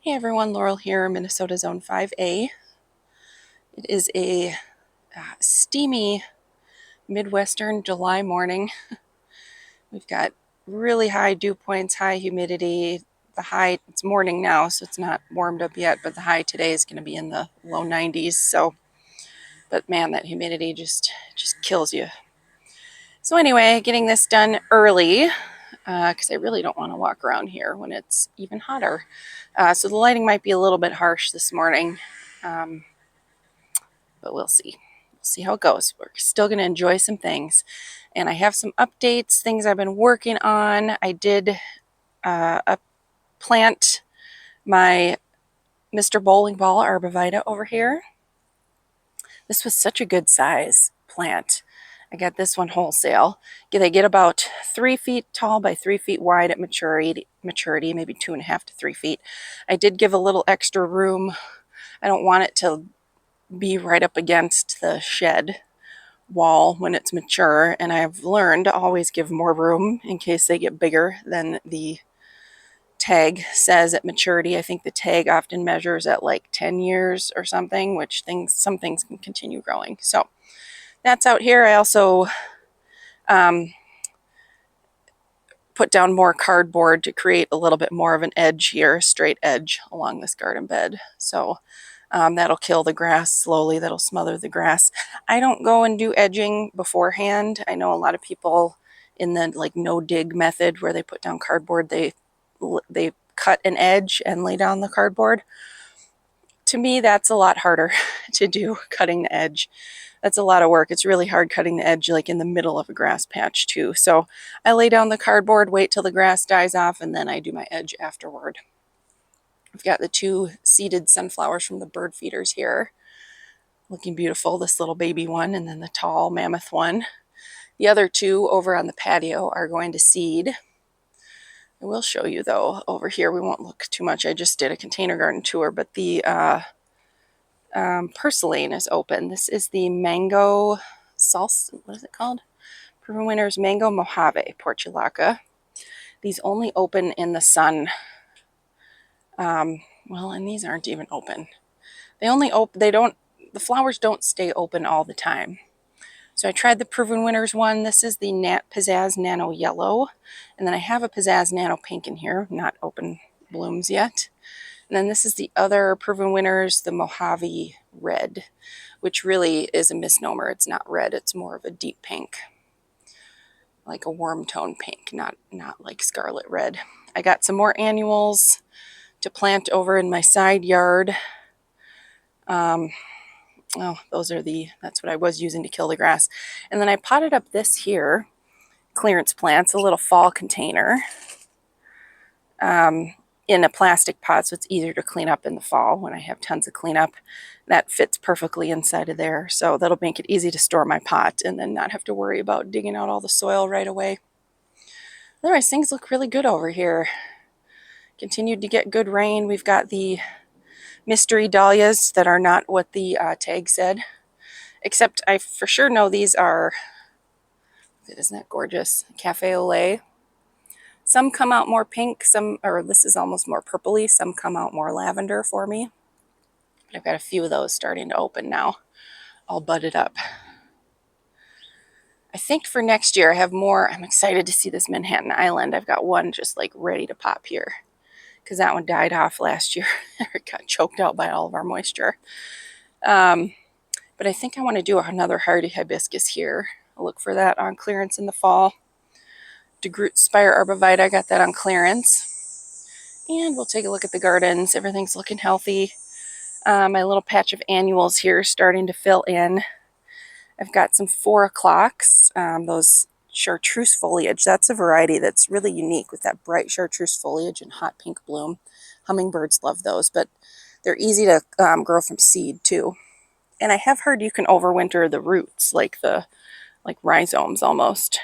Hey everyone, Laurel here, Minnesota Zone 5A. It is a steamy Midwestern July morning. We've got really high dew points, high humidity. The high, it's morning now, so it's not warmed up yet, but the high today is going to be in the low 90s. So, but man, that humidity just kills you. So anyway, getting this done early because I really don't want to walk around here when it's even hotter. So the lighting might be a little bit harsh this morning. But we'll see. We'll see how it goes. We're still going to enjoy some things. And I have some updates, things I've been working on. I did plant my Mr. Bowling Ball Arborvitae over here. This was such a good size plant. I got this one wholesale. They get about 3 feet tall by 3 feet wide at maturity, maybe 2.5 to 3 feet. I did give a little extra room. I don't want it to be right up against the shed wall when it's mature, and I've learned to always give more room in case they get bigger than the tag says at maturity. I think the tag often measures at like 10 years or something, which some things can continue growing. So that's out here. I also put down more cardboard to create a little bit more of an edge here, straight edge along this garden bed. So that'll kill the grass slowly. That'll smother the grass. I don't go and do edging beforehand. I know a lot of people in the like no dig method where they put down cardboard, they cut an edge and lay down the cardboard. To me, that's a lot harder to do, cutting the edge. That's a lot of work. It's really hard cutting the edge like in the middle of a grass patch too. So I lay down the cardboard, wait till the grass dies off, and then I do my edge afterward. I've got the 2 seeded sunflowers from the bird feeders here. Looking beautiful, this little baby one, and then the tall mammoth one. The other 2 over on the patio are going to seed. I will show you though, over here, we won't look too much. I just did a container garden tour, but the purslane is open. This is the mango salsa, what is it called? Proven Winners Mango Mojave Portulaca. These only open in the sun. Well, and these aren't even open. They only open, the flowers don't stay open all the time. So I tried the Proven Winners one. This is the Pizzazz Nano Yellow. And then I have a Pizzazz Nano Pink in here, not open blooms yet. And then this is the other Proven Winners, the Mojave Red, which really is a misnomer. It's not red, it's more of a deep pink, like a warm tone pink, not like scarlet red. I got some more annuals to plant over in my side yard. Oh, that's what I was using to kill the grass. And then I potted up this here, clearance plants, a little fall container in a plastic pot, so it's easier to clean up in the fall when I have tons of cleanup. That fits perfectly inside of there, so that'll make it easy to store my pot and then not have to worry about digging out all the soil right away. Otherwise, things look really good over here. Continued to get good rain. We've got the mystery dahlias that are not what the tag said, except I for sure know these are, isn't that gorgeous? Cafe au lait. Some come out more pink, or this is almost more purpley. Some come out more lavender for me. But I've got a few of those starting to open now, all budded up. I think for next year I have more. I'm excited to see this Manhattan Island. I've got one just like ready to pop here because that one died off last year. It got choked out by all of our moisture. But I think I want to do another hardy hibiscus here. I'll look for that on clearance in the fall. DeGroot Spire Arborvitae, I got that on clearance. And we'll take a look at the gardens. Everything's looking healthy. My little patch of annuals here is starting to fill in. I've got some 4 o'clocks, those chartreuse foliage. That's a variety that's really unique with that bright chartreuse foliage and hot pink bloom. Hummingbirds love those, but they're easy to grow from seed too. And I have heard you can overwinter the roots, like rhizomes almost.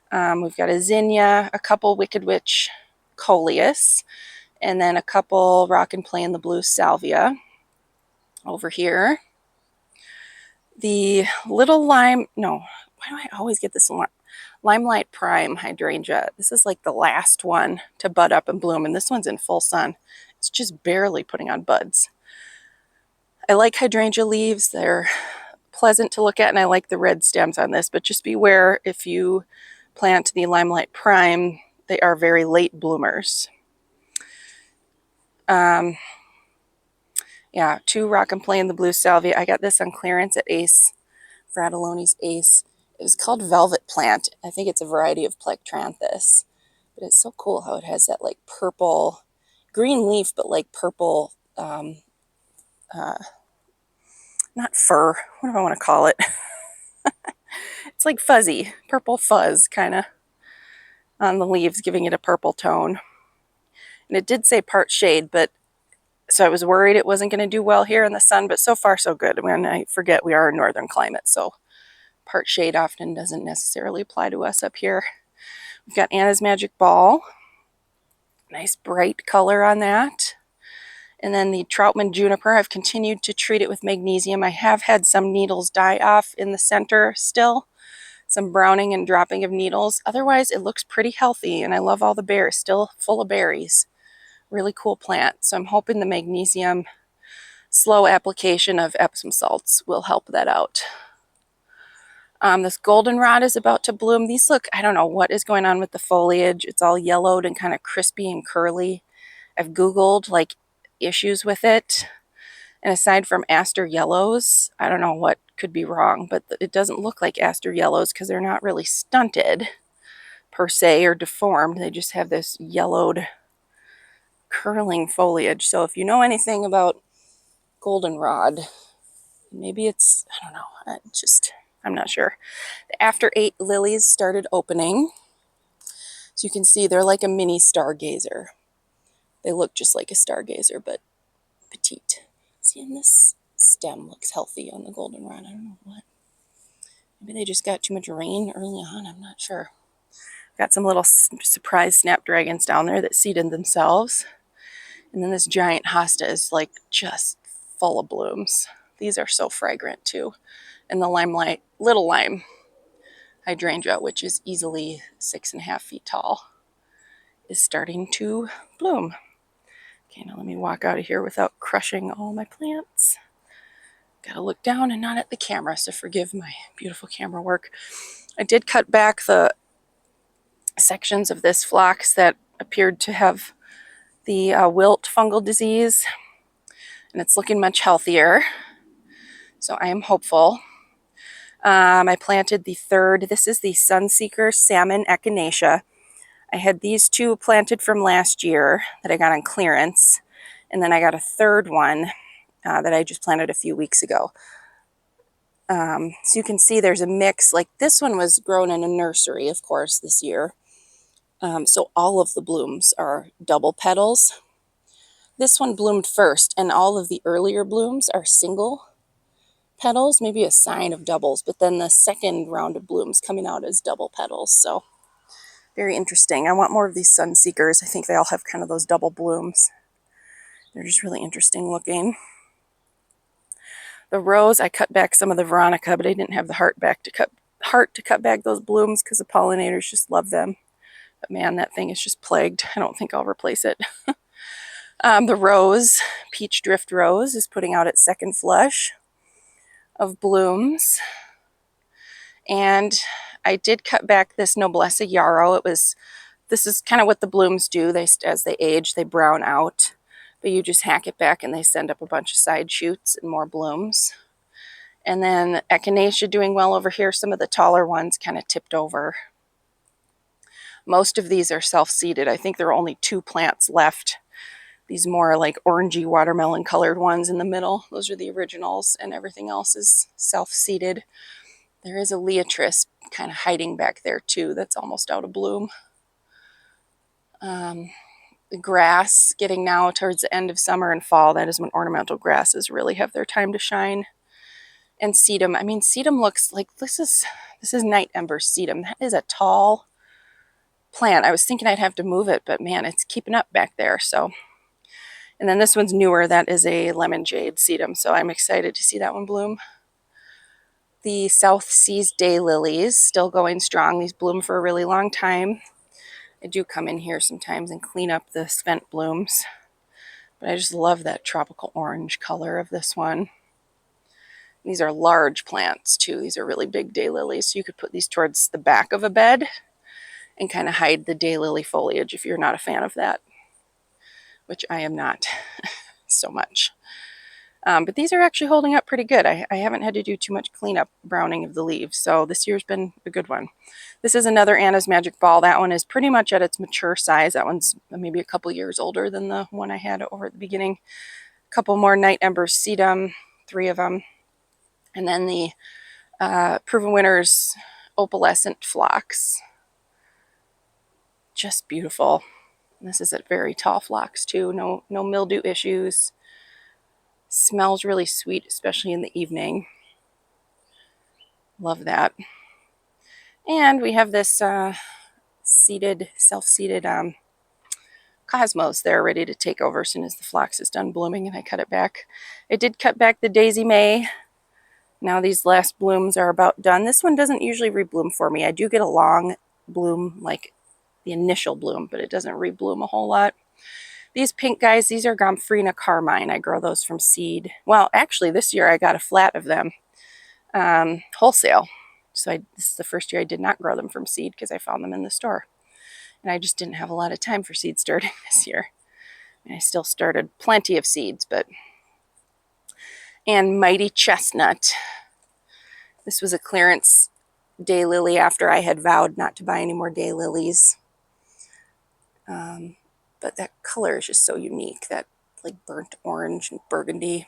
We've got a zinnia, a couple Wicked Witch coleus, and then a couple Rock and Play in the Blue salvia over here. The little why do I always get this one? Limelight Prime hydrangea. This is like the last one to bud up and bloom, and this one's in full sun. It's just barely putting on buds. I like hydrangea leaves. They're pleasant to look at, and I like the red stems on this, but just beware if you plant the Limelight Prime, they are very late bloomers. Yeah, 2 Rock and Play in the Blue Salvia. I got this on clearance at Ace, Fratelloni's Ace. It was called Velvet Plant. I think it's a variety of Plectranthus. But it's so cool how it has that like purple, green leaf, but like purple, not fur, what do I want to call it? It's like fuzzy, purple fuzz kind of on the leaves, giving it a purple tone. And it did say part shade, but so I was worried it wasn't going to do well here in the sun, but so far so good. When I forget we are a northern climate, so part shade often doesn't necessarily apply to us up here. We've got Anna's Magic Ball. Nice bright color on that. And then the Troutman Juniper, I've continued to treat it with magnesium. I have had some needles die off in the center still, some browning and dropping of needles. Otherwise, it looks pretty healthy, and I love all the berries, still full of berries. Really cool plant. So I'm hoping the magnesium slow application of Epsom salts will help that out. This goldenrod is about to bloom. These look, I don't know what is going on with the foliage. It's all yellowed and kind of crispy and curly. I've Googled like issues with it. And aside from aster yellows, I don't know what could be wrong, but it doesn't look like aster yellows because they're not really stunted per se or deformed. They just have this yellowed curling foliage. So if you know anything about goldenrod, maybe it's, I don't know, I'm not sure. The After 8 lilies started opening. So you can see they're like a mini stargazer. They look just like a stargazer, but petite. See, and this stem looks healthy on the goldenrod. I don't know what. Maybe they just got too much rain early on. I'm not sure. Got some little surprise snapdragons down there that seeded themselves. And then this giant hosta is like just full of blooms. These are so fragrant too. And the limelight, little lime hydrangea, which is easily 6.5 feet tall, is starting to bloom. Okay, now let me walk out of here without crushing all my plants. Gotta look down and not at the camera, so forgive my beautiful camera work. I did cut back the sections of this phlox that appeared to have the wilt fungal disease, and it's looking much healthier, so I am hopeful. I planted the third, this is the Sunseeker Salmon Echinacea. I had these 2 planted from last year that I got on clearance, and then I got a third one that I just planted a few weeks ago. So you can see there's a mix, like this one was grown in a nursery, of course, this year. So all of the blooms are double petals. This one bloomed first, and all of the earlier blooms are single petals, maybe a sign of doubles, but then the second round of blooms coming out as double petals. So very interesting. I want more of these Sunseekers. I think they all have kind of those double blooms. They're just really interesting looking. The rose, I cut back some of the Veronica, but I didn't have the heart to cut back those blooms because the pollinators just love them. But man, that thing is just plagued. I don't think I'll replace it. The rose, Peach Drift Rose, is putting out its second flush of blooms. And I did cut back this Noblesse Yarrow. This is kind of what the blooms do. As they age, they brown out. But you just hack it back and they send up a bunch of side shoots and more blooms. And then Echinacea doing well over here. Some of the taller ones kind of tipped over. Most of these are self-seeded. I think there are only 2 plants left. These more like orangey watermelon colored ones in the middle. Those are the originals, and everything else is self-seeded. There is a Leatris kind of hiding back there too that's almost out of bloom. The grass, getting now towards the end of summer and fall, that is when ornamental grasses really have their time to shine. And sedum, I mean, sedum looks like, this is Night Ember sedum. That is a tall plant. I was thinking I'd have to move it, but man, it's keeping up back there. So, and then this one's newer. That is a lemon jade sedum, so I'm excited to see that one bloom. The South Seas daylilies still going strong. These bloom for a really long time. I do come in here sometimes and clean up the spent blooms. But I just love that tropical orange color of this one. These are large plants too. These are really big daylilies. So you could put these towards the back of a bed and kind of hide the daylily foliage if you're not a fan of that, which I am not so much. But these are actually holding up pretty good. I haven't had to do too much cleanup browning of the leaves, so this year's been a good one. This is another Anna's Magic Ball. That one is pretty much at its mature size. That one's maybe a couple years older than the one I had over at the beginning. A couple more Night Embers Sedum, 3 of them. And then the Proven Winners Opalescent Phlox. Just beautiful. And this is a very tall phlox too. No mildew issues. Smells really sweet, especially in the evening. Love that. And we have this self-seeded cosmos there ready to take over as soon as the phlox is done blooming, and I cut it back. I did cut back the Daisy May. Now these last blooms are about done. This one doesn't usually rebloom for me. I do get a long bloom, like the initial bloom, but it doesn't rebloom a whole lot. These pink guys, these are Gomphrena Carmine. I grow those from seed. Well, actually, this year I got a flat of them wholesale. So this is the first year I did not grow them from seed because I found them in the store. And I just didn't have a lot of time for seed starting this year. And I still started plenty of seeds, but... And Mighty Chestnut. This was a clearance daylily after I had vowed not to buy any more daylilies. But that color is just so unique, that like burnt orange and burgundy.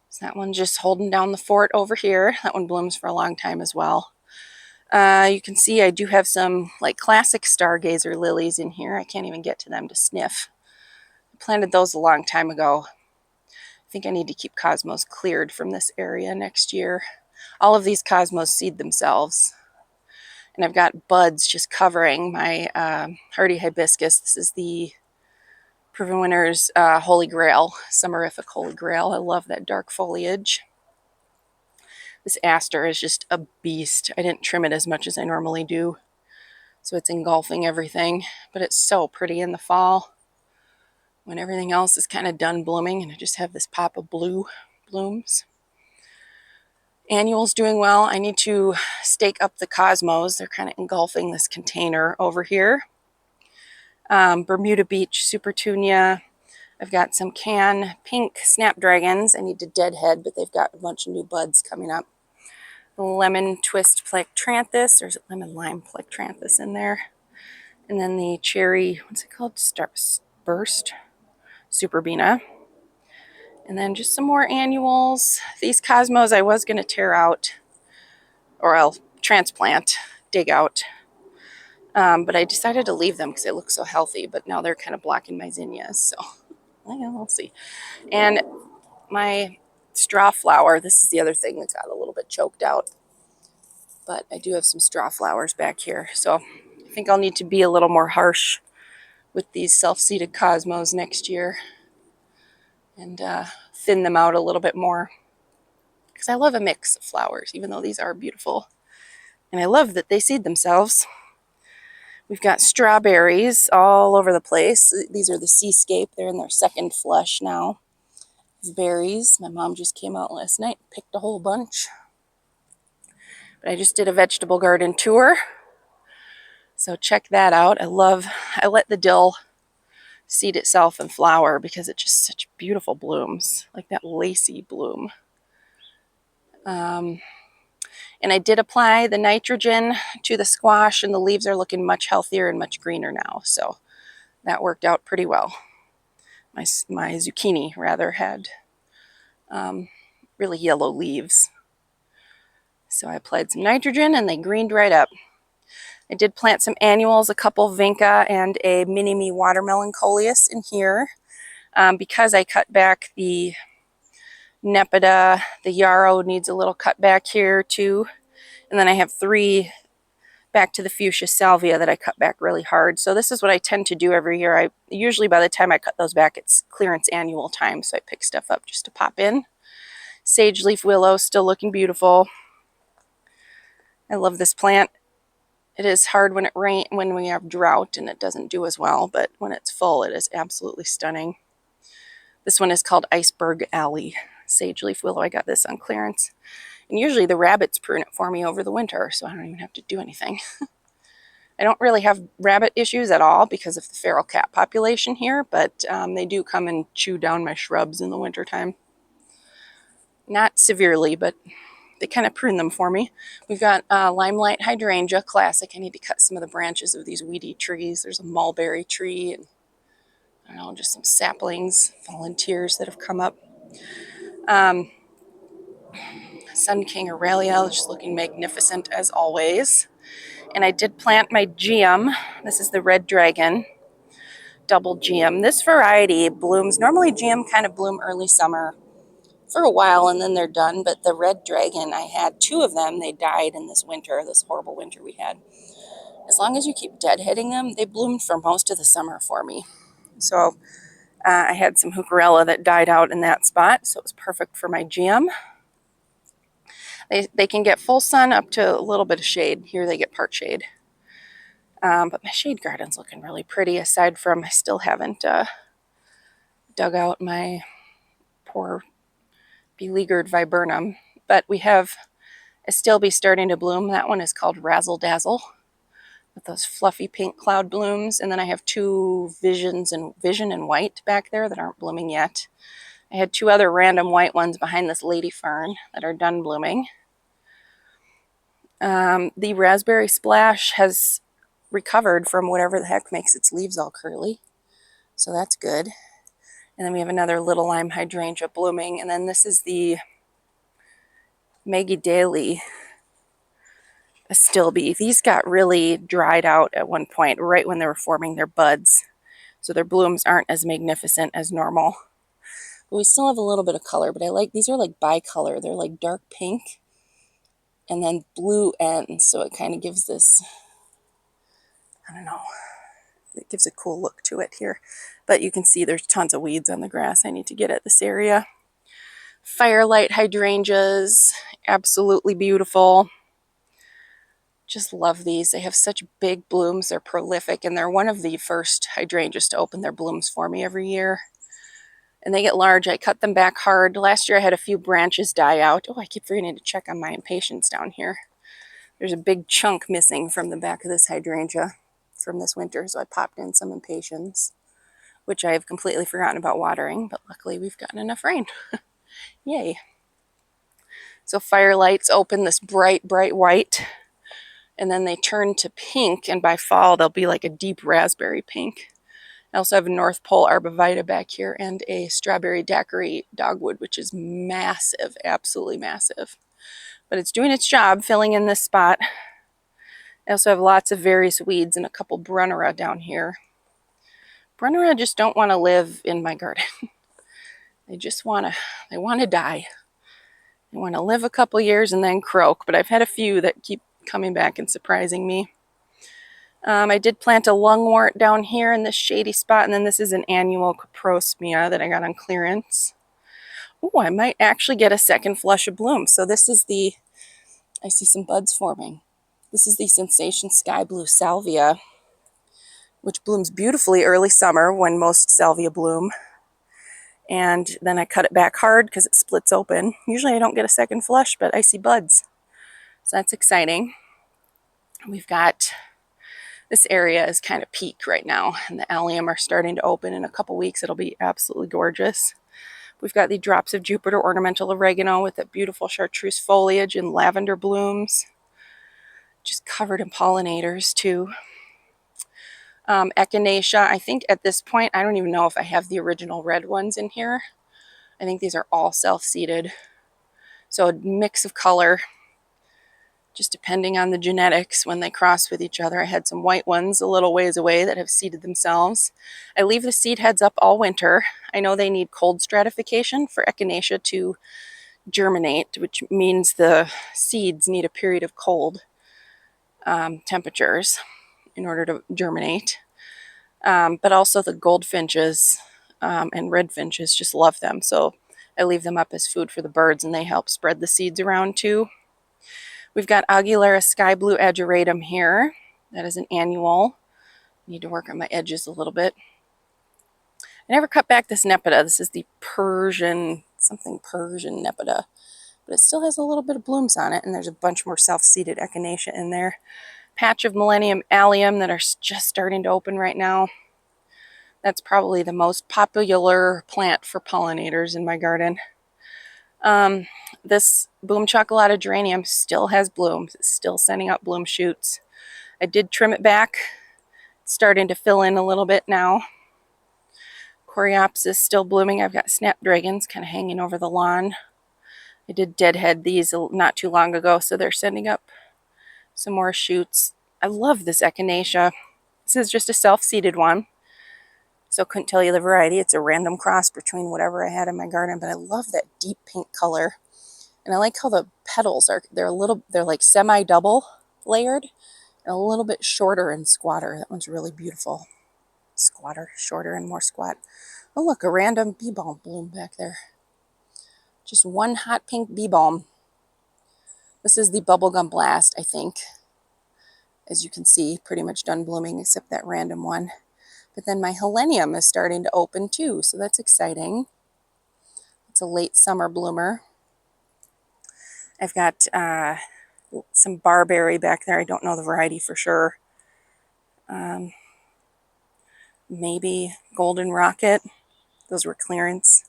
So that one's just holding down the fort over here. That one blooms for a long time as well. You can see I do have some like classic stargazer lilies in here. I can't even get to them to sniff. I planted those a long time ago. I think I need to keep cosmos cleared from this area next year. All of these cosmos seed themselves. And I've got buds just covering my hardy hibiscus. This is the Proven Winners Holy Grail, Summerific Holy Grail. I love that dark foliage. This aster is just a beast. I didn't trim it as much as I normally do, so it's engulfing everything. But it's so pretty in the fall when everything else is kind of done blooming and I just have this pop of blue blooms. Annual's doing well. I need to stake up the cosmos. They're kind of engulfing this container over here. Bermuda Beach Supertunia. I've got some can pink snapdragons. I need to deadhead, but they've got a bunch of new buds coming up. Lemon twist plectranthus, or is it lemon lime plectranthus in there? And then the cherry, what's it called? Burst Superbena. And then just some more annuals. These cosmos I was going to tear out, or I'll transplant, dig out. But I decided to leave them because they look so healthy, but now they're kind of blocking my zinnias, so well, we'll see. And my straw flower, this is the other thing that got a little bit choked out, but I do have some straw flowers back here, so I think I'll need to be a little more harsh with these self-seeded cosmos next year and thin them out a little bit more, because I love a mix of flowers, even though these are beautiful. And I love that they seed themselves. We've got strawberries all over the place. These are the Seascape. They're in their second flush now. These berries. My mom just came out last night and picked a whole bunch. But I just did a vegetable garden tour, so check that out. I let the dill seed itself and flower because it's just such beautiful blooms, like that lacy bloom. And I did apply the nitrogen to the squash, and the leaves are looking much healthier and much greener now, so that worked out pretty well. My zucchini rather had really yellow leaves, so I applied some nitrogen and they greened right up. I did plant some annuals, a couple vinca and a mini-me watermelon coleus in here. Because I cut back the Nepeta, the yarrow needs a little cut back here too. And then I have 3 back to the fuchsia salvia that I cut back really hard. So this is what I tend to do every year. Usually by the time I cut those back, it's clearance annual time, so I pick stuff up just to pop in. Sage leaf willow, still looking beautiful. I love this plant. It is hard when it when we have drought and it doesn't do as well, but when it's full, it is absolutely stunning. This one is called Iceberg Alley Sage Leaf Willow. I got this on clearance. And usually the rabbits prune it for me over the winter, so I don't even have to do anything. I don't really have rabbit issues at all because of the feral cat population here, but they do come and chew down my shrubs in the wintertime. Not severely, but they kind of prune them for me. We've got Limelight Hydrangea Classic. I need to cut some of the branches of these weedy trees. There's a mulberry tree and I don't know, just some saplings, volunteers that have come up. Sun King Aurelia, just looking magnificent as always. And I did plant my geum. This is the Red Dragon double geum. This variety blooms, normally geum kind of bloom early summer for a while and then they're done, but the Red Dragon, I had 2 of them. They died in this winter, this horrible winter we had. As long as you keep deadheading them, they bloomed for most of the summer for me. So I had some heucherella that died out in that spot, so it was perfect for my geum. They can get full sun up to a little bit of shade. Here they get part shade. But my shade garden's looking really pretty, aside from I still haven't dug out my poor beleaguered viburnum. But we have Astilbe starting to bloom. That one is called Razzle Dazzle, with those fluffy pink cloud blooms. And then I have 2 Vision and White back there that aren't blooming yet. I had 2 other random white ones behind this lady fern that are done blooming. The Raspberry Splash has recovered from whatever the heck makes its leaves all curly. So that's good. And then we have another little lime hydrangea blooming. And then this is the Maggie Daly Astilbe. These got really dried out at one point, right when they were forming their buds. So their blooms aren't as magnificent as normal. But we still have a little bit of color, but I like, these are like bicolor. They're like dark pink and then blue ends. So it kind of gives this, I don't know, it gives a cool look to it here. But you can see there's tons of weeds on the grass I need to get at this area. Firelight hydrangeas, absolutely beautiful. Just love these. They have such big blooms. They're prolific, and they're one of the first hydrangeas to open their blooms for me every year. And they get large. I cut them back hard. Last year I had a few branches die out. Oh, I keep forgetting to check on my impatiens down here. There's a big chunk missing from the back of this hydrangea from this winter, so I popped in some impatiens, which I have completely forgotten about watering, but luckily we've gotten enough rain. Yay. So firelights open this bright, bright white, and then they turn to pink, and by fall they'll be like a deep raspberry pink. I also have a North Pole Arbovita back here and a strawberry daiquiri dogwood, which is massive, absolutely massive. But it's doing its job filling in this spot. I also have lots of various weeds and a couple Brunnera down here. Brunnera just don't want to live in my garden. They want to die. They want to live a couple years and then croak, but I've had a few that keep coming back and surprising me. I did plant a lungwort down here in this shady spot, and then this is an annual coprosmia that I got on clearance. Oh, I might actually get a second flush of bloom. So this is the, I see some buds forming. This is the Sensation Sky Blue Salvia, which blooms beautifully early summer when most salvia bloom. And then I cut it back hard because it splits open. Usually I don't get a second flush, but I see buds. So that's exciting. We've got, this area is kind of peak right now, and the allium are starting to open. In a couple weeks. It'll be absolutely gorgeous. We've got the Drops of Jupiter ornamental oregano with that beautiful chartreuse foliage and lavender blooms. Just covered in pollinators too. Echinacea, I think at this point, I don't even know if I have the original red ones in here. I think these are all self-seeded. So a mix of color, just depending on the genetics when they cross with each other. I had some white ones a little ways away that have seeded themselves. I leave the seed heads up all winter. I know they need cold stratification for echinacea to germinate, which means the seeds need a period of cold temperatures in order to germinate. But also the goldfinches and red finches just love them. So I leave them up as food for the birds, and they help spread the seeds around too. We've got Aguilera Sky Blue Ageratum here. That is an annual. Need to work on my edges a little bit. I never cut back this Nepeta. This is the Persian, something Persian Nepeta. But it still has a little bit of blooms on it, and there's a bunch more self-seeded echinacea in there. Patch of Millennium Allium that are just starting to open right now. That's probably the most popular plant for pollinators in my garden. This Boom Chocolate geranium still has blooms. It's still sending out bloom shoots. I did trim it back. It's starting to fill in a little bit now. Coreopsis still blooming. I've got snapdragons kind of hanging over the lawn. I did deadhead these not too long ago, so they're sending up some more shoots. I love this echinacea. This is just a self-seeded one, so couldn't tell you the variety. It's a random cross between whatever I had in my garden, but I love that deep pink color. And I like how the petals are, they're like semi-double layered and a little bit shorter and squatter. That one's really beautiful. Squatter, shorter and more squat. Oh look, a random bee balm bloom back there. Just one hot pink bee balm. This is the Bubblegum Blast, I think. As you can see, pretty much done blooming except that random one. But then my Helenium is starting to open too, so that's exciting. It's a late summer bloomer. I've got some barberry back there. I don't know the variety for sure. Maybe Golden Rocket. Those were clearance.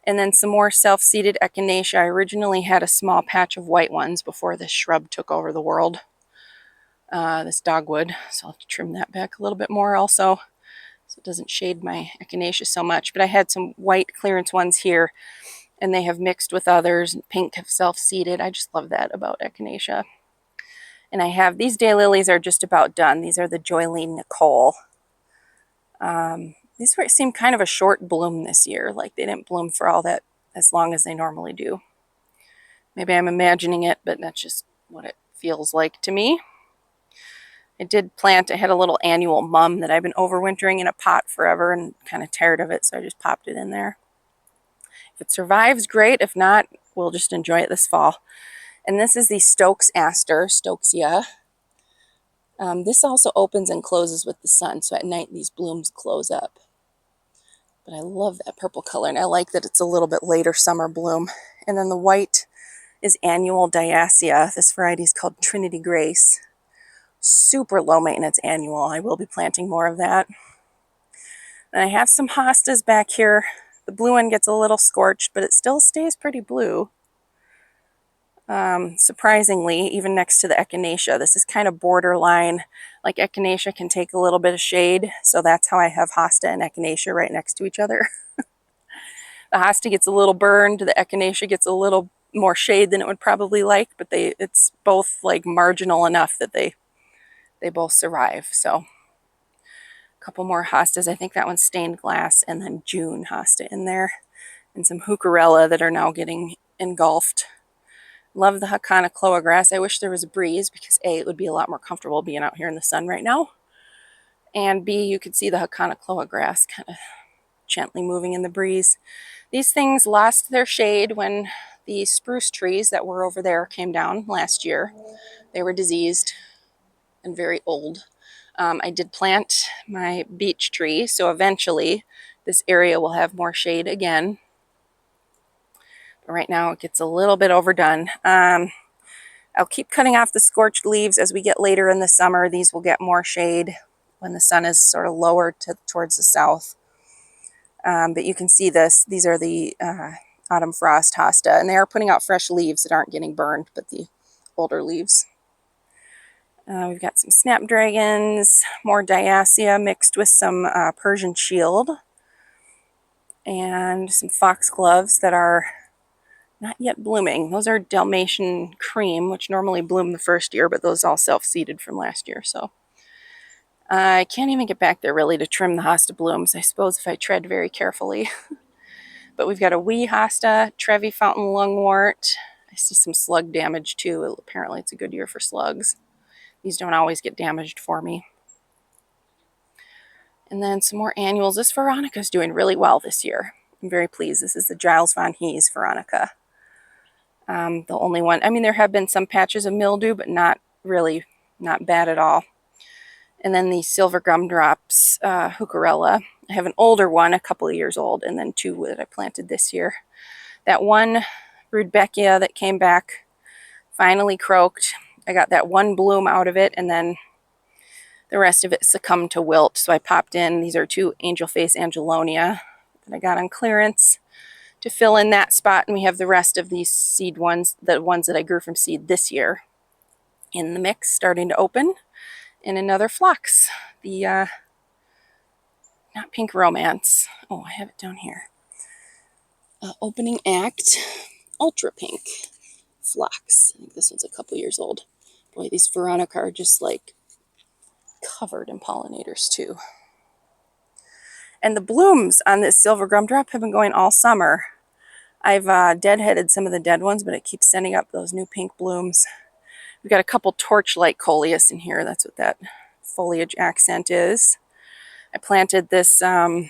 And then some more self-seeded echinacea. I originally had a small patch of white ones before this shrub took over the world. This dogwood. So I'll have to trim that back a little bit more also, so it doesn't shade my echinacea so much. But I had some white clearance ones here, and they have mixed with others. Pink have self-seeded. I just love that about echinacea. And I have, these daylilies are just about done. These are the Joylene Nicole. These seem kind of a short bloom this year. Like they didn't bloom for all that as long as they normally do. Maybe I'm imagining it, but that's just what it feels like to me. I did plant, I had a little annual mum that I've been overwintering in a pot forever and kind of tired of it, so I just popped it in there. If it survives, great. If not, we'll just enjoy it this fall. And this is the Stokes Aster, Stokesia. This also opens and closes with the sun, so at night these blooms close up. But I love that purple color, and I like that it's a little bit later summer bloom. And then the white is annual Diasia. This variety is called Trinity Grace. Super low maintenance annual. I will be planting more of that. And I have some hostas back here. The blue one gets a little scorched, but it still stays pretty blue. Surprisingly, even next to the echinacea. This is kind of borderline. Like echinacea can take a little bit of shade, so that's how I have hosta and echinacea right next to each other. The hosta gets a little burned, the echinacea gets a little more shade than it would probably like, but it's both like marginal enough that they both survive. So a couple more hostas. I think that one's stained glass, and then June hosta in there, and some heucherella that are now getting engulfed. Love the Hakana Cloa grass. I wish there was a breeze because A, it would be a lot more comfortable being out here in the sun right now, and B, you could see the Hakana Cloa grass kind of gently moving in the breeze. These things lost their shade when the spruce trees that were over there came down last year. They were diseased and very old. I did plant my beech tree, so eventually this area will have more shade again. But right now it gets a little bit overdone. I'll keep cutting off the scorched leaves as we get later in the summer. These will get more shade when the sun is sort of lower towards the south. But you can see this. These are the autumn frost hosta, and they are putting out fresh leaves that aren't getting burned, but the older leaves. We've got some snapdragons, more Diasia mixed with some Persian shield, and some foxgloves that are not yet blooming. Those are Dalmatian cream, which normally bloom the first year, but those all self-seeded from last year. So I can't even get back there really to trim the hosta blooms, I suppose, if I tread very carefully. But we've got a wee hosta, Trevi fountain lungwort. I see some slug damage too. Apparently it's a good year for slugs. These don't always get damaged for me. And then some more annuals. This Veronica is doing really well this year. I'm very pleased. This is the Giles von Hees Veronica. The only one, I mean, there have been some patches of mildew, but not bad at all. And then the silver gumdrops heucherella. I have an older one, a couple of years old, and then 2 that I planted this year. That one Rudbeckia that came back finally croaked. I got that one bloom out of it, and then the rest of it succumbed to wilt. So I popped in, these are 2 angel face Angelonia that I got on clearance to fill in that spot. And we have the rest of these seed ones, the ones that I grew from seed this year, in the mix, starting to open in another phlox. The, not Pink Romance. Oh, I have it down here. Opening Act Ultra Pink Phlox. I think this one's a couple years old. Boy, these Veronica are just like covered in pollinators too. And the blooms on this silver gumdrop have been going all summer. I've deadheaded some of the dead ones, but it keeps sending up those new pink blooms. We've got a couple torchlight coleus in here. That's what that foliage accent is. I planted this, whatchamacallit,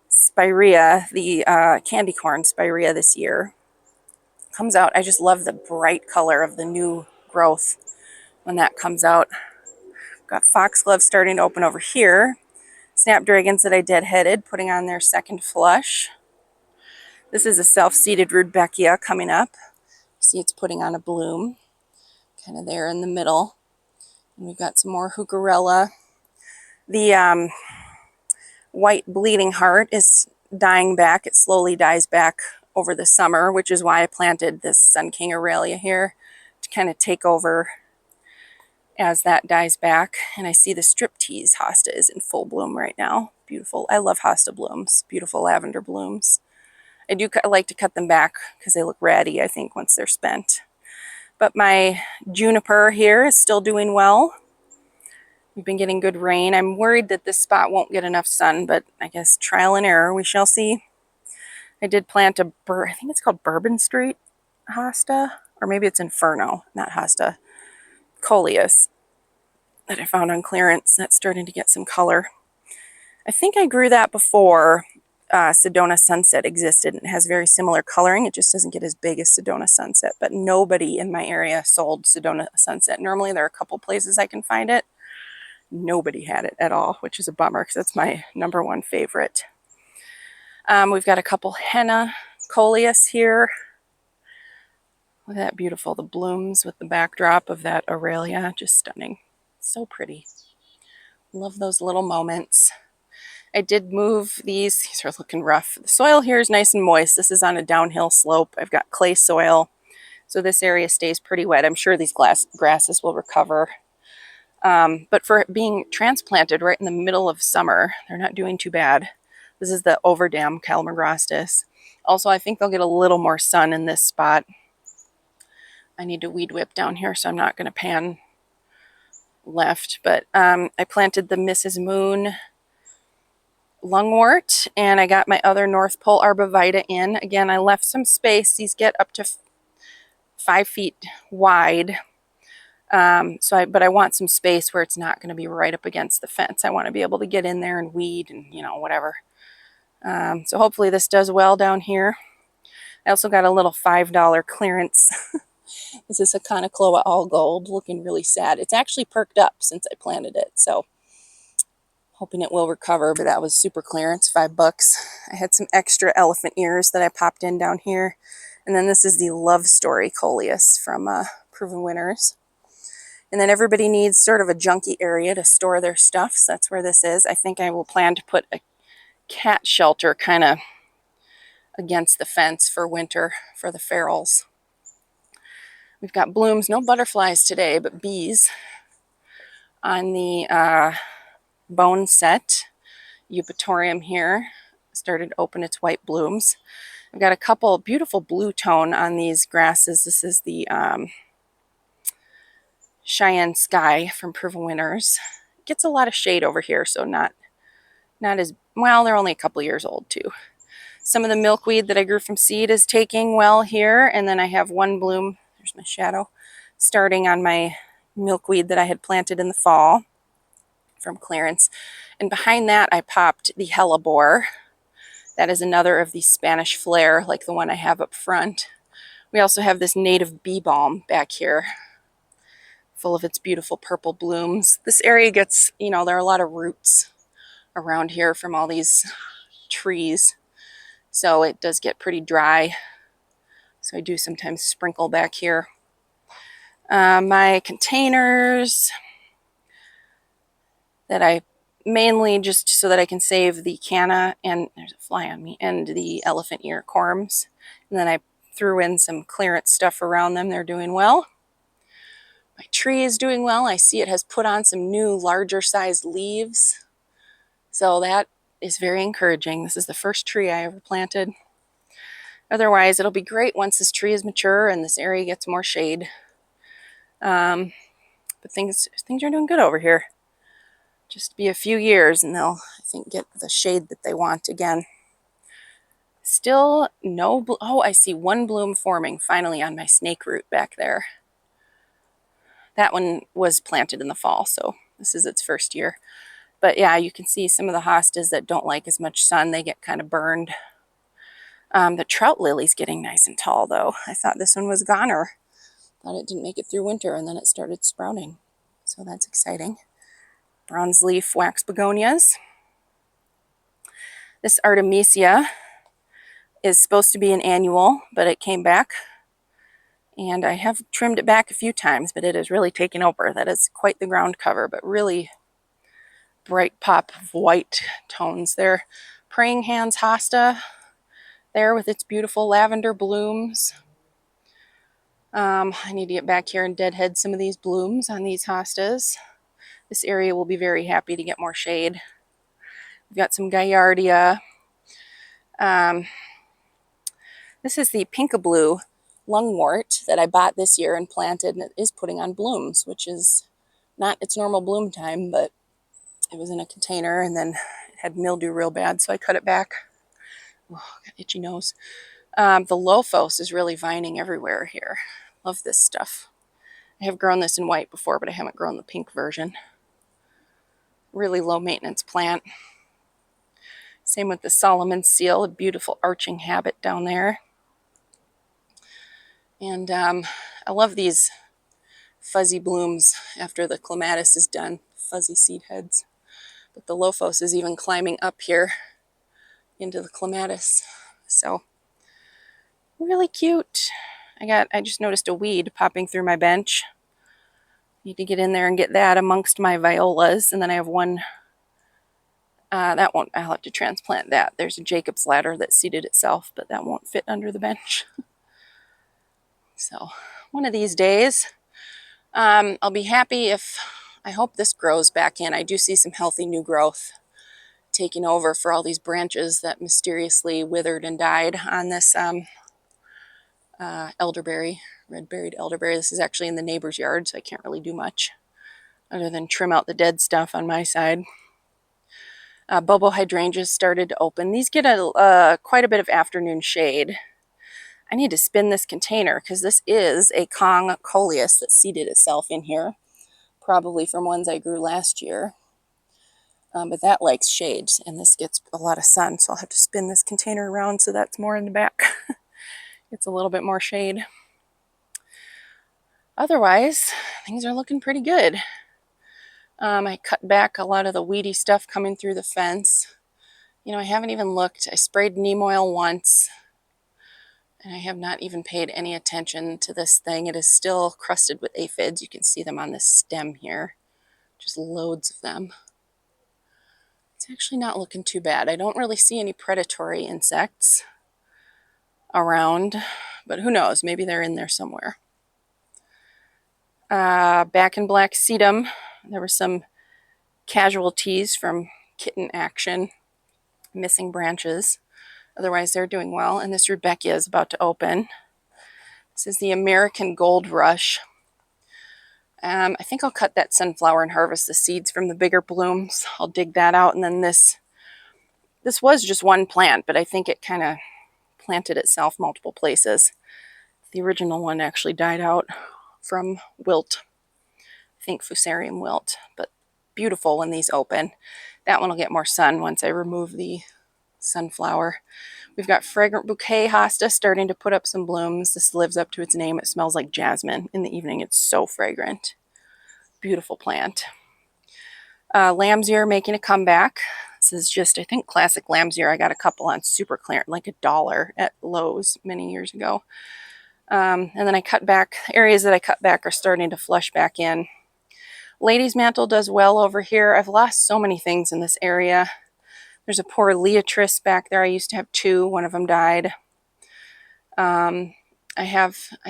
spirea, the candy corn spirea this year. Comes out, I just love the bright color of the new growth when that comes out. Got foxgloves starting to open over here. Snapdragons that I deadheaded, putting on their second flush. This is a self-seeded Rudbeckia coming up. See, it's putting on a bloom, kind of there in the middle. And we've got some more Heucherella. The white bleeding heart is dying back. It slowly dies back over the summer, which is why I planted this Sun King Aurelia here to kind of take over as that dies back. And I see the Striptease hosta is in full bloom right now. Beautiful. I love hosta blooms. Beautiful lavender blooms. I do like to cut them back because they look ratty, I think, once they're spent. But my juniper here is still doing well. We've been getting good rain. I'm worried that this spot won't get enough sun, but I guess trial and error, we shall see. I did plant a, I think it's called Bourbon Street hosta, or maybe it's Inferno, not hosta, coleus, that I found on clearance. That's starting to get some color. I think I grew that before Sedona Sunset existed, and it has very similar coloring. It just doesn't get as big as Sedona Sunset, but nobody in my area sold Sedona Sunset. Normally there are a couple places I can find it. Nobody had it at all, which is a bummer because that's my #1 favorite. We've got a couple henna coleus here. Look at that beautiful, the blooms with the backdrop of that Aurelia, just stunning. So pretty. Love those little moments. I did move these. These are looking rough. The soil here is nice and moist. This is on a downhill slope. I've got clay soil, so this area stays pretty wet. I'm sure these grasses will recover. But for being transplanted right in the middle of summer, they're not doing too bad. This is the Overdam Calamagrostis. Also, I think they'll get a little more sun in this spot. I need to weed whip down here, so I'm not going to pan left. But I planted the Mrs. Moon lungwort, and I got my other North Pole Arborvitae in. Again, I left some space. These get up to 5 feet wide. But I want some space where it's not going to be right up against the fence. I want to be able to get in there and weed and, you know, whatever. So hopefully this does well down here. I also got a little $5 clearance. This is a Conocloa all gold, looking really sad. It's actually perked up since I planted it, so hoping it will recover, but that was super clearance, $5. I had some extra elephant ears that I popped in down here. And then this is the Love Story coleus from Proven Winners. And then everybody needs sort of a junky area to store their stuff, so that's where this is. I think I will plan to put a cat shelter kind of against the fence for winter for the ferals. We've got blooms, no butterflies today, but bees on the bone set. Eupatorium here started to open its white blooms. I've got a couple beautiful blue tone on these grasses. This is the Cheyenne Sky from Proven Winners. It gets a lot of shade over here, so not as well. They're only a couple years old too. Some of the milkweed that I grew from seed is taking well here, and then I have one bloom, there's my shadow, starting on my milkweed that I had planted in the fall from clearance. And behind that I popped the hellebore. That is another of these Spanish flare, like the one I have up front. We also have this native bee balm back here full of its beautiful purple blooms. This area gets, you know, there are a lot of roots around here from all these trees, so it does get pretty dry. So I do sometimes sprinkle back here. My containers that I mainly just so that I can save the canna, and there's a fly on me, and the elephant ear corms. And then I threw in some clearance stuff around them. They're doing well. My tree is doing well. I see it has put on some new larger sized leaves. So that is very encouraging. This is the first tree I ever planted. Otherwise, it'll be great once this tree is mature and this area gets more shade. But things are doing good over here. Just be a few years and they'll, I think, get the shade that they want again. Still no, oh, I see one bloom forming finally on my snake root back there. That one was planted in the fall, so this is its first year. But yeah, you can see some of the hostas that don't like as much sun, they get kind of burned. The trout lily's getting nice and tall though. I thought this one was goner. Thought it didn't make it through winter, and then it started sprouting. So that's exciting. Bronze leaf wax begonias. This Artemisia is supposed to be an annual, but it came back. And I have trimmed it back a few times, but it has really taken over. That is quite the ground cover, but really bright pop of white tones there. Praying Hands hosta there with its beautiful lavender blooms. I need to get back here and deadhead some of these blooms on these hostas. This area will be very happy to get more shade. We've got some Gaillardia. This is the Pinkaboo lungwort that I bought this year and planted, and it is putting on blooms, which is not its normal bloom time, but it was in a container and then it had mildew real bad, so I cut it back. Oh, got itchy nose. The Lophos is really vining everywhere here. Love this stuff. I have grown this in white before, but I haven't grown the pink version. Really low maintenance plant. Same with the Solomon seal, a beautiful arching habit down there. And I love these fuzzy blooms after the clematis is done, fuzzy seed heads. But the Lophos is even climbing up here into the clematis. So really cute. I just noticed a weed popping through my bench. Need to get in there and get that amongst my violas. And then I have one, that won't, I'll have to transplant that. There's a Jacob's ladder that seeded itself, but that won't fit under the bench. So one of these days, I'll be happy if, I hope this grows back in. I do see some healthy new growth taking over for all these branches that mysteriously withered and died on this elderberry, red-berried elderberry. This is actually in the neighbor's yard, so I can't really do much other than trim out the dead stuff on my side. Bobo hydrangeas started to open. These get quite a bit of afternoon shade. I need to spin this container because this is a Kong coleus that seeded itself in here, probably from ones I grew last year. But that likes shade, and this gets a lot of sun, so I'll have to spin this container around so that's more in the back. It's a little bit more shade. Otherwise, things are looking pretty good. I cut back a lot of the weedy stuff coming through the fence. You know, I haven't even looked. I sprayed neem oil once, and I have not even paid any attention to this thing. It is still crusted with aphids. You can see them on this stem here. Just loads of them. It's actually not looking too bad. I don't really see any predatory insects around, but who knows? Maybe they're in there somewhere. Back in black sedum, there were some casualties from kitten action, missing branches. Otherwise, they're doing well. And this Rudbeckia is about to open. This is the American Gold Rush. I think I'll cut that sunflower and harvest the seeds from the bigger blooms. I'll dig that out, and then this was just one plant, but I think it kind of planted itself multiple places. The original one actually died out from wilt. I think Fusarium wilt, but beautiful when these open. That one will get more sun once I remove the sunflower. We've got Fragrant Bouquet hosta starting to put up some blooms. This lives up to its name. It smells like jasmine. In the evening, it's so fragrant. beautiful plant. Lamb's ear making a comeback. This is just, I think, classic lamb's ear. I got a couple on super clearance, like $1 at Lowe's many years ago. And then I cut back. Areas that I cut back are starting to flush back in. Lady's mantle does well over here. I've lost so many things in this area. There's a poor Leotris back there. I used to have 2. One of them died. I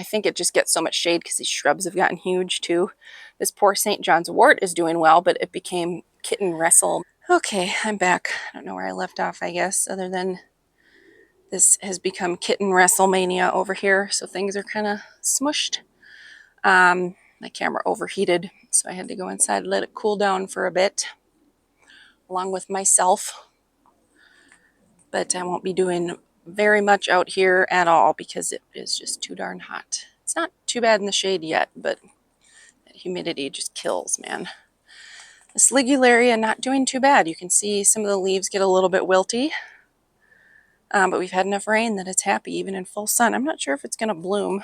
think it just gets so much shade because these shrubs have gotten huge too. This poor St. John's wort is doing well, but it became kitten wrestle. Okay, I'm back. I don't know where I left off, I guess, other than this has become kitten WrestleMania over here, so things are kind of smushed. My camera overheated, so I had to go inside and let it cool down for a bit, along with myself. But I won't be doing very much out here at all because it is just too darn hot. It's not too bad in the shade yet, but that humidity just kills, man. This Ligularia not doing too bad. You can see some of the leaves get a little bit wilty, but we've had enough rain that it's happy even in full sun. I'm not sure if it's going to bloom.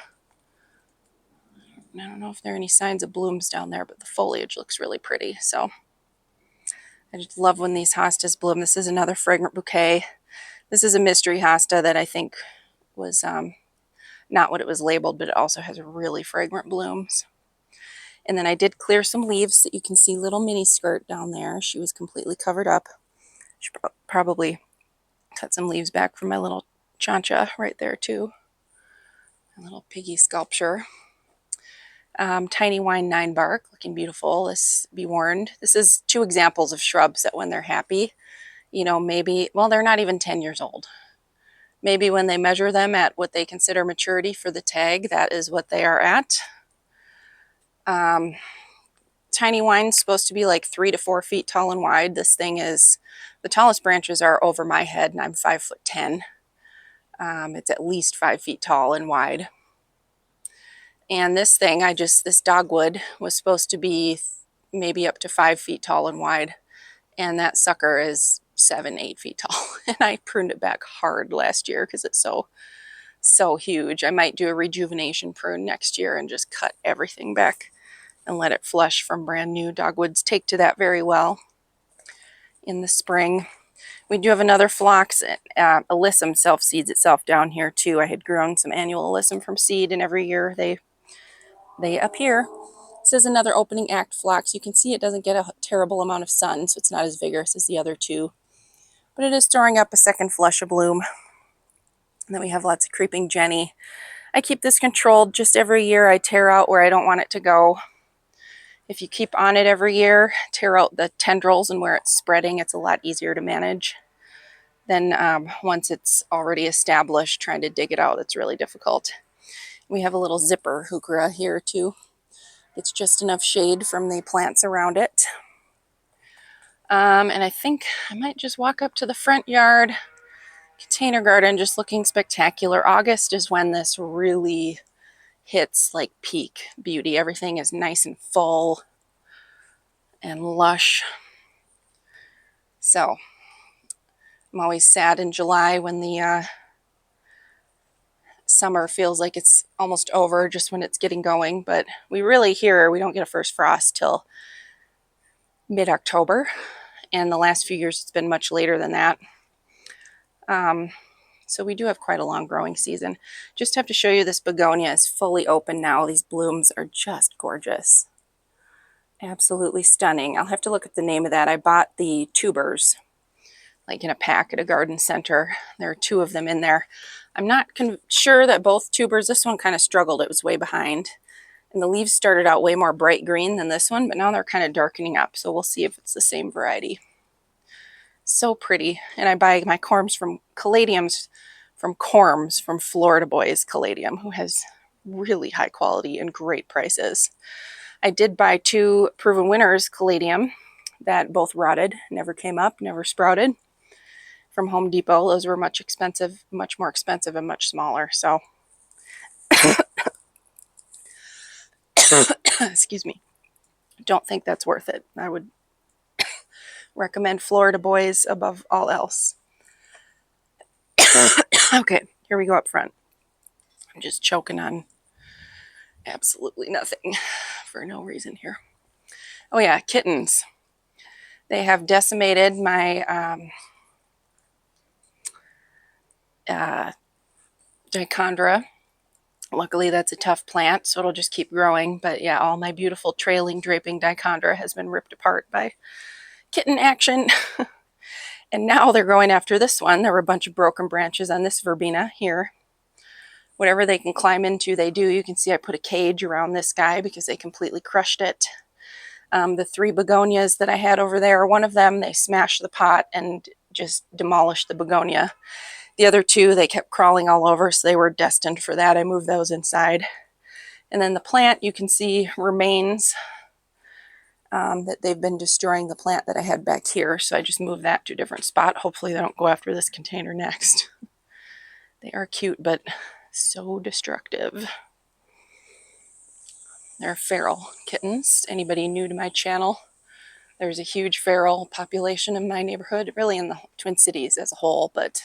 I don't know if there are any signs of blooms down there, but the foliage looks really pretty. So I just love when these hostas bloom. This is another fragrant bouquet. This is a mystery hosta that I think was not what it was labeled, but it also has really fragrant blooms. And then I did clear some leaves that you can see little mini skirt down there. She was completely covered up. Should probably cut some leaves back from my little chancha right there too. A little piggy sculpture. Tiny Wine 9 bark, looking beautiful. This be warned. This is 2 examples of shrubs that when they're happy, you know, maybe, well, they're not even 10 years old. Maybe when they measure them at what they consider maturity for the tag, that is what they are at. Tiny Wine's supposed to be like 3 to 4 feet tall and wide. This thing is, the tallest branches are over my head and I'm 5'10". It's at least 5 feet tall and wide. And this thing, this dogwood was supposed to be maybe up to 5 feet tall and wide. And that sucker is 7, 8 feet tall. And I pruned it back hard last year because it's so huge. I might do a rejuvenation prune next year and just cut everything back and let it flush from brand new. Dogwoods take to that very well in the spring. We do have another phlox. Alyssum self-seeds itself down here too. I had grown some annual alyssum from seed, and every year they appear. This is another opening act phlox. You can see it doesn't get a terrible amount of sun, so it's not as vigorous as the other 2. But it is storing up a second flush of bloom. And then we have lots of creeping Jenny. I keep this controlled. Just every year I tear out where I don't want it to go. If you keep on it every year, tear out the tendrils and where it's spreading, it's a lot easier to manage. Then once it's already established, trying to dig it out, it's really difficult. We have a little zipper heuchera here too. It's just enough shade from the plants around it. And I think I might just walk up to the front yard. Container garden just looking spectacular. August is when this really hits like peak beauty. Everything is nice and full and lush. So I'm always sad in July when the summer feels like it's almost over, just when it's getting going. But we really we don't get a first frost till mid-October. And the last few years it's been much later than that. So we do have quite a long growing season. Just have to show you this begonia is fully open now. These blooms are just gorgeous. Absolutely stunning. I'll have to look at the name of that. I bought the tubers like in a pack at a garden center. There are 2 of them in there. I'm not sure that both tubers, this one kind of struggled. It was way behind. And the leaves started out way more bright green than this one, but now they're kind of darkening up. So we'll see if it's the same variety. So pretty. And I buy my caladiums from Corms from Florida Boys Caladium, who has really high quality and great prices. I did buy 2 Proven Winners Caladium that both rotted, never came up, never sprouted, from Home Depot. Those were much more expensive and much smaller. So, excuse me, don't think that's worth it. I would recommend Florida Boys above all else. Okay, here we go up front. I'm just choking on absolutely nothing for no reason here. Oh yeah, kittens. They have decimated my dichondra. Luckily, that's a tough plant, so it'll just keep growing. But yeah, all my beautiful trailing draping dichondra has been ripped apart by kitten action. And now they're going after this one. There were a bunch of broken branches on this verbena here. Whatever they can climb into, they do. You can see I put a cage around this guy because they completely crushed it. The 3 begonias that I had over there, one of them, they smashed the pot and just demolished the begonia. The other 2, they kept crawling all over, so they were destined for that. I moved those inside. And then the plant, you can see remains that they've been destroying the plant that I had back here. So I just moved that to a different spot. Hopefully they don't go after this container next. They are cute, but so destructive. They're feral kittens. Anybody new to my channel? There's a huge feral population in my neighborhood, really in the Twin Cities as a whole, but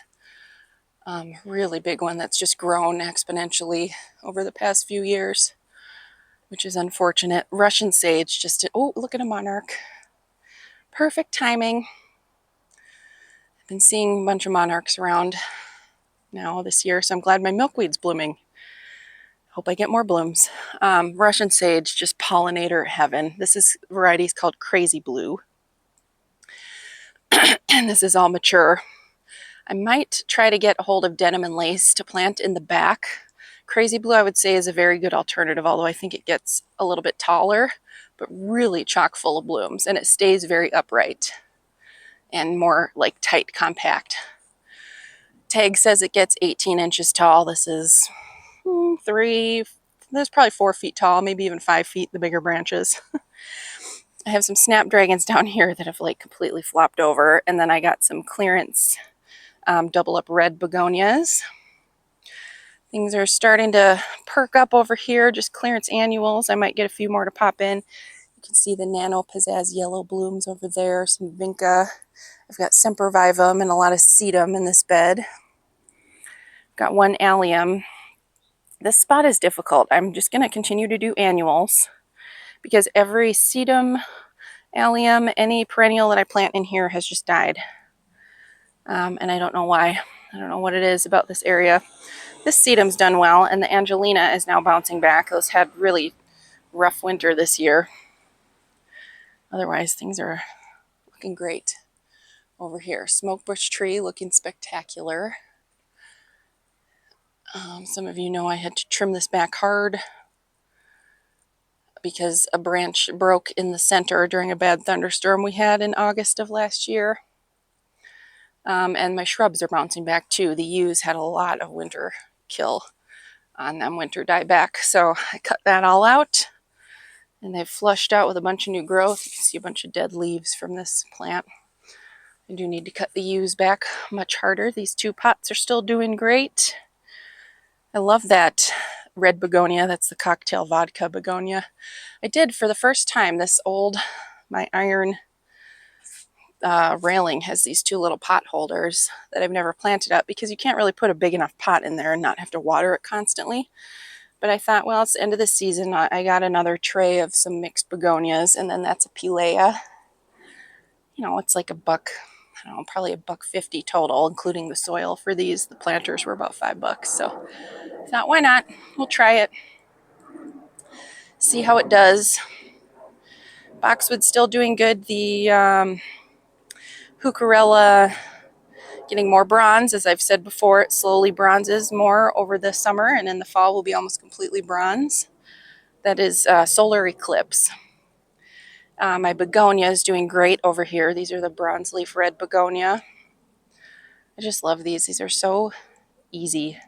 really big one that's just grown exponentially over the past few years, which is unfortunate. Russian sage just, oh, look at a monarch. Perfect timing. I've been seeing a bunch of monarchs around now this year, so I'm glad my milkweed's blooming. Hope I get more blooms. Russian sage, just pollinator heaven. This is variety is called Crazy Blue. And this is all mature. I might try to get a hold of denim and lace to plant in the back. Crazy Blue, I would say, is a very good alternative, although I think it gets a little bit taller, but really chock full of blooms, and it stays very upright and more like tight, compact. Tag says it gets 18 inches tall. This is 3, there's probably 4 feet tall, maybe even 5 feet, the bigger branches. I have some snapdragons down here that have like completely flopped over, and then I got some clearance double up red begonias. Things are starting to perk up over here, just clearance annuals. I might get a few more to pop in. You can see the nano pizzazz yellow blooms over there, some vinca. I've got sempervivum and a lot of sedum in this bed. Got 1 allium. This spot is difficult. I'm just going to continue to do annuals because every sedum, allium, any perennial that I plant in here has just died. And I don't know why. I don't know what it is about this area. This sedum's done well, and the Angelina is now bouncing back. Those had really rough winter this year. Otherwise, things are looking great over here. Smoke bush tree looking spectacular. Some of you know I had to trim this back hard because a branch broke in the center during a bad thunderstorm we had in August of last year. And my shrubs are bouncing back too. The yews had a lot of winter kill on them, winter dieback. So I cut that all out, and they've flushed out with a bunch of new growth. You can see a bunch of dead leaves from this plant. I do need to cut the yews back much harder. These 2 pots are still doing great. I love that red begonia. That's the cocktail vodka begonia. I did for the first time this old, my iron railing has these 2 little pot holders that I've never planted up because you can't really put a big enough pot in there and not have to water it constantly. But I thought, well, it's the end of the season. I got another tray of some mixed begonias, and then that's a pilea. You know, it's like $1, I don't know, probably $1.50 total, including the soil for these. The planters were about $5. So I thought, why not? We'll try it. See how it does. Boxwood's still doing good. The Heucherella getting more bronze. As I've said before, it slowly bronzes more over the summer, and in the fall will be almost completely bronze. That is solar eclipse. My begonia is doing great over here. These are the bronze leaf red begonia. I just love these. These are so easy,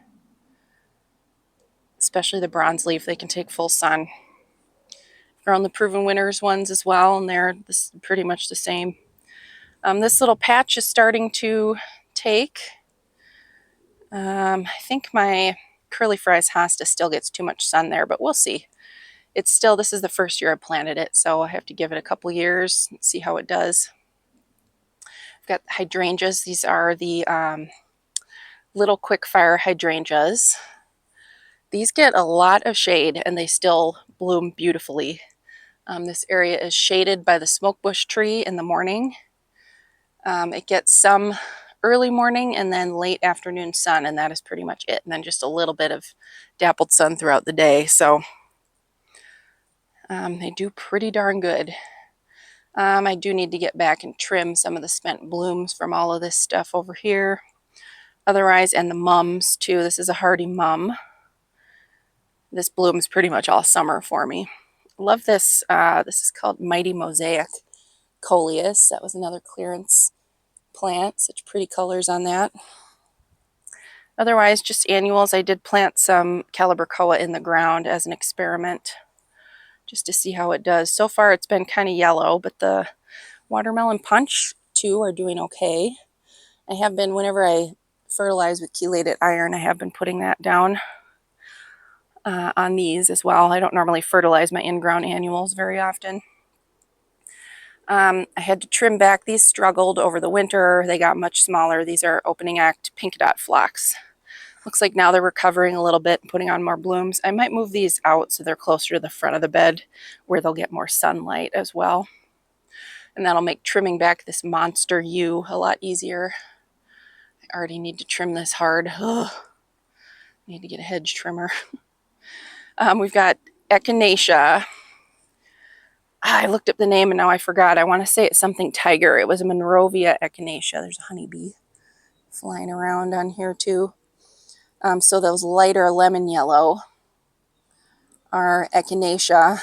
especially the bronze leaf. They can take full sun. Grown the Proven Winners ones as well, and they're pretty much the same. This little patch is starting to take. I think my curly fries hosta still gets too much sun there, but we'll see. It's still, this is the first year I planted it, so I have to give it a couple years and see how it does. I've got hydrangeas. These are the little quick fire hydrangeas. These get a lot of shade and they still bloom beautifully. This area is shaded by the smokebush tree in the morning. It gets some early morning and then late afternoon sun, and that is pretty much it. And then just a little bit of dappled sun throughout the day. So they do pretty darn good. I do need to get back and trim some of the spent blooms from all of this stuff over here. Otherwise, and the mums too. This is a hardy mum. This blooms pretty much all summer for me. Love this. This is called Mighty Mosaic Coleus. That was another clearance plant. Such pretty colors on that. Otherwise, just annuals. I did plant some Calibrachoa in the ground as an experiment just to see how it does. So far, it's been kind of yellow, but the watermelon punch too are doing okay. I have been, whenever I fertilize with chelated iron, I have been putting that down on these as well. I don't normally fertilize my in-ground annuals very often. I had to trim back. These struggled over the winter. They got much smaller. These are opening act pink dot phlox. Looks like now they're recovering a little bit and putting on more blooms. I might move these out so they're closer to the front of the bed where they'll get more sunlight as well. And that'll make trimming back this monster yew a lot easier. I already need to trim this hard. Ugh. Need to get a hedge trimmer. We've got Echinacea. I looked up the name and now I forgot. I want to say it's something tiger. It was a Monrovia Echinacea. There's a honeybee flying around on here too. So those lighter lemon yellow are Echinacea.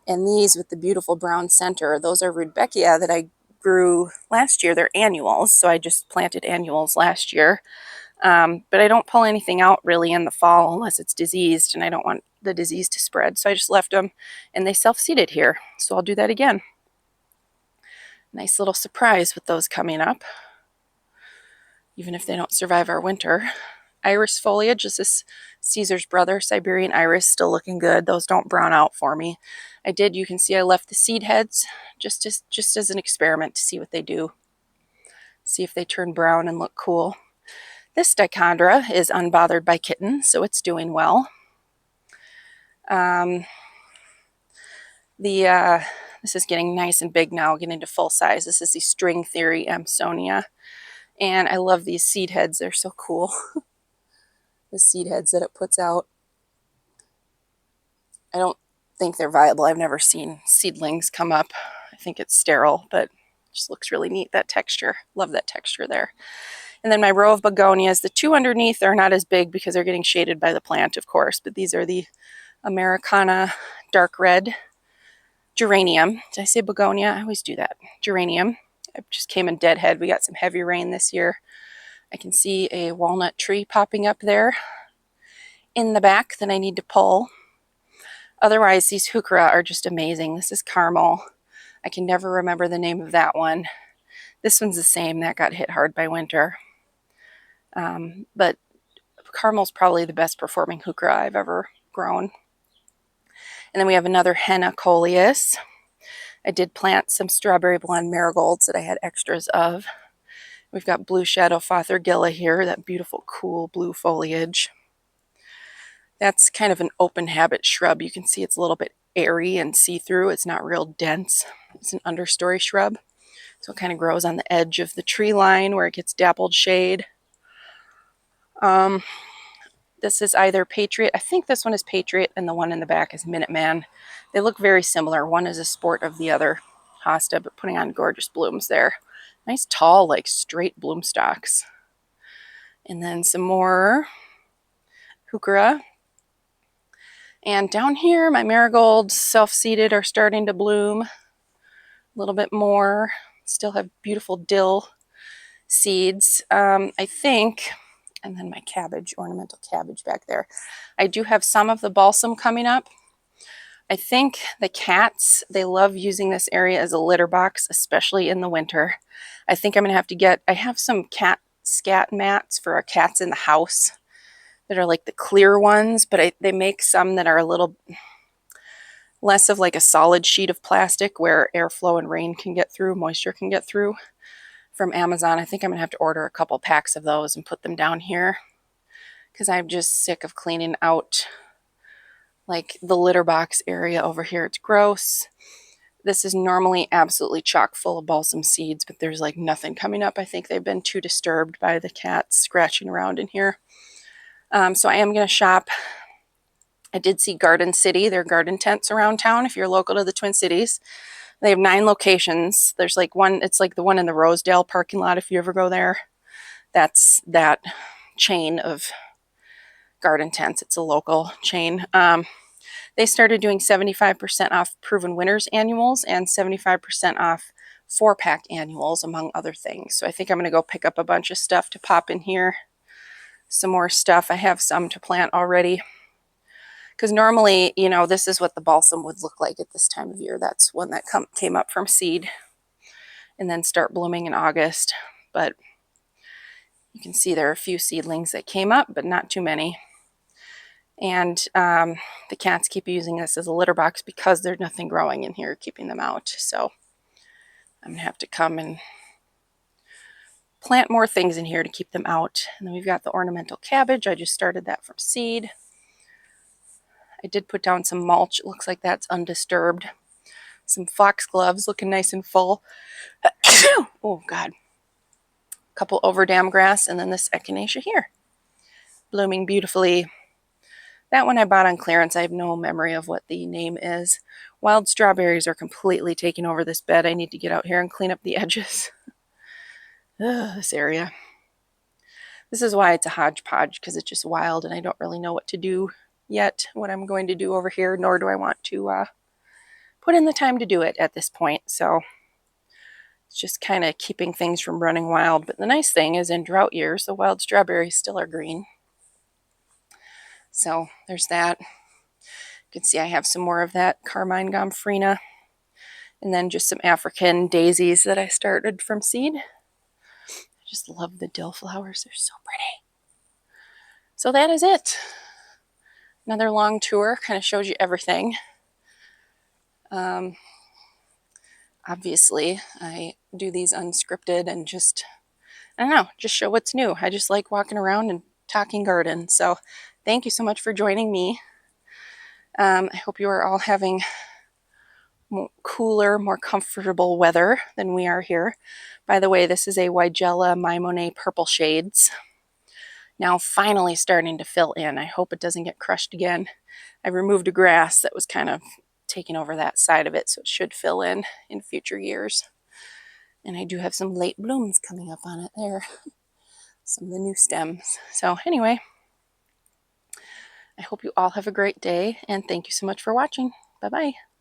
And these with the beautiful brown center, those are Rudbeckia that I grew last year. They're annuals, so I just planted annuals last year. But I don't pull anything out really in the fall unless it's diseased, and I don't want the disease to spread. So I just left them, and they self-seeded here. So I'll do that again. Nice little surprise with those coming up, even if they don't survive our winter. Iris foliage, this is Caesar's brother, Siberian iris, still looking good. Those don't brown out for me. I did, you can see I left the seed heads just as an experiment to see what they do. See if they turn brown and look cool. This dichondra is unbothered by kittens, so it's doing well. This is getting nice and big now, getting to full size. This is the String Theory Amsonia. And I love these seed heads. They're so cool. The seed heads that it puts out. I don't think they're viable. I've never seen seedlings come up. I think it's sterile, but it just looks really neat, that texture. Love that texture there. And then my row of begonias. The two underneath are not as big because they're getting shaded by the plant, of course, but these are the Americana dark red geranium. Did I say begonia? I always do that. Geranium. It just came in deadhead. We got some heavy rain this year. I can see a walnut tree popping up there in the back that I need to pull. Otherwise, these heuchera are just amazing. This is caramel. I can never remember the name of that one. This one's the same. That got hit hard by winter. But caramel's probably the best performing heuchera I've ever grown. And then we have another henna coleus. I did plant some strawberry blonde marigolds that I had extras of. We've got blue shadow fothergilla here, that beautiful cool blue foliage. That's kind of an open habit shrub. You can see it's a little bit airy and see-through. It's not real dense. It's an understory shrub. So it kind of grows on the edge of the tree line where it gets dappled shade. This is either Patriot. I think this one is Patriot and the one in the back is Minuteman. They look very similar. One is a sport of the other hosta, but putting on gorgeous blooms there. Nice tall, like straight bloom stalks. And then some more heuchera. And down here, my marigolds, self-seeded, are starting to bloom a little bit more. Still have beautiful dill seeds. I think, and then my cabbage, ornamental cabbage back there. I do have some of the balsam coming up. I think the cats, they love using this area as a litter box, especially in the winter. I think I'm going to have to get, I have some cat scat mats for our cats in the house that are like the clear ones, but they make some that are a little less of like a solid sheet of plastic where airflow and rain can get through, moisture can get through, from Amazon. I think I'm going to have to order a couple packs of those and put them down here because I'm just sick of cleaning out like the litter box area over here. It's gross. This is normally absolutely chock full of balsam seeds, but there's like nothing coming up. I think they've been too disturbed by the cats scratching around in here. So I am going to shop. I did see Garden City, their garden tents around town. If you're local to the Twin Cities, they have 9 locations. There's like one, it's like the one in the Rosedale parking lot. If you ever go there, that's that chain of garden tents. It's a local chain. They started doing 75% off Proven Winners annuals and 75% off 4-pack annuals, among other things. So I think I'm going to go pick up a bunch of stuff to pop in here. Some more stuff. I have some to plant already. Because normally, you know, this is what the balsam would look like at this time of year. That's one that came up from seed and then start blooming in August. But you can see there are a few seedlings that came up, but not too many. And the cats keep using this as a litter box because there's nothing growing in here keeping them out. So I'm going to have to come and plant more things in here to keep them out. And then we've got the ornamental cabbage. I just started that from seed. I did put down some mulch. It looks like that's undisturbed. Some foxgloves looking nice and full. Oh, God. A couple overdam grass, and then this echinacea here. Blooming beautifully. That one I bought on clearance. I have no memory of what the name is. Wild strawberries are completely taking over this bed. I need to get out here and clean up the edges. This area. This is why it's a hodgepodge, because it's just wild and I don't really know what to do yet, what I'm going to do over here, nor do I want to put in the time to do it at this point. So it's just kind of keeping things from running wild. But the nice thing is in drought years, the wild strawberries still are green. So there's that. You can see I have some more of that Carmine Gomphrena. And then just some African daisies that I started from seed. I just love the dill flowers. They're so pretty. So that is it. Another long tour. Kind of shows you everything. Obviously, I do these unscripted and just, I don't know, just show what's new. I just like walking around and talking garden. So thank you so much for joining me. I hope you are all having cooler, more comfortable weather than we are here. By the way, this is a Weigela Mimonet purple shades. Now finally starting to fill in. I hope it doesn't get crushed again. I removed a grass that was kind of taking over that side of it, so it should fill in future years. And I do have some late blooms coming up on it there. Some of the new stems. So anyway, I hope you all have a great day, and thank you so much for watching. Bye-bye.